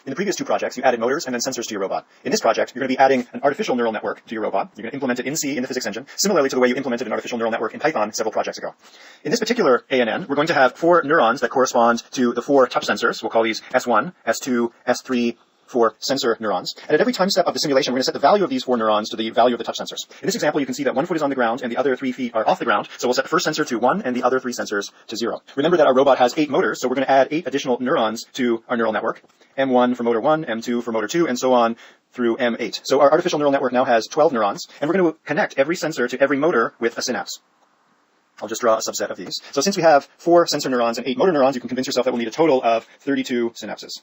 In the previous two projects, you added motors and then sensors to your robot. In this project, you're going to be adding an artificial neural network to your robot. You're going to implement it in C in the physics engine, similarly to the way you implemented an artificial neural network in Python several projects ago. In this particular ANN, we're going to have 4 neurons that correspond to the 4 touch sensors. We'll call these S1, S2, S3, 4 sensor neurons. And at every time step of the simulation, we're going to set the value of these 4 neurons to the value of the touch sensors. In this example, you can see that 1 foot is on the ground and the other 3 feet are off the ground. So we'll set the first sensor to 1 and the other 3 sensors to 0. Remember that our robot has 8 motors, so we're going to add 8 additional neurons to our neural network. M1 for motor 1, M2 for motor 2, and so on through M8. So our artificial neural network now has 12 neurons, and we're going to connect every sensor to every motor with a synapse. I'll just draw a subset of these. So since we have 4 sensor neurons and 8 motor neurons, you can convince yourself that we'll need a total of 32 synapses.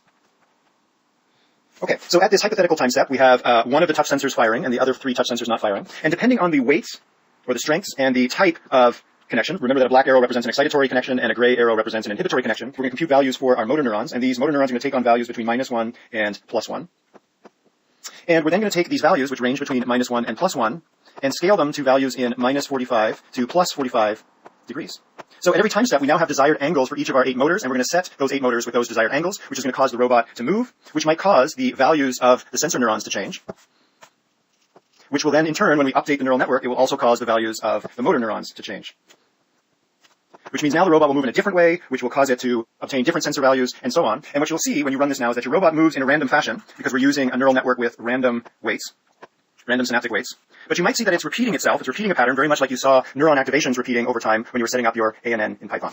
Okay, so at this hypothetical time step, we have one of the touch sensors firing and the other 3 touch sensors not firing. And depending on the weights or the strengths and the type of connection, remember that a black arrow represents an excitatory connection and a gray arrow represents an inhibitory connection. We're going to compute values for our motor neurons, and these motor neurons are going to take on values between -1 and +1. And we're then going to take these values, which range between -1 and +1, and scale them to values in -45 to +45 degrees. So at every time step, we now have desired angles for each of our 8 motors, and we're going to set those 8 motors with those desired angles, which is going to cause the robot to move, which might cause the values of the sensor neurons to change, which will then, in turn, when we update the neural network, it will also cause the values of the motor neurons to change. Which means now the robot will move in a different way, which will cause it to obtain different sensor values, and so on. And what you'll see when you run this now is that your robot moves in a random fashion, because we're using a neural network with random weights, random synaptic weights. But you might see that it's repeating itself. It's repeating a pattern, very much like you saw neuron activations repeating over time when you were setting up your ANN in Python.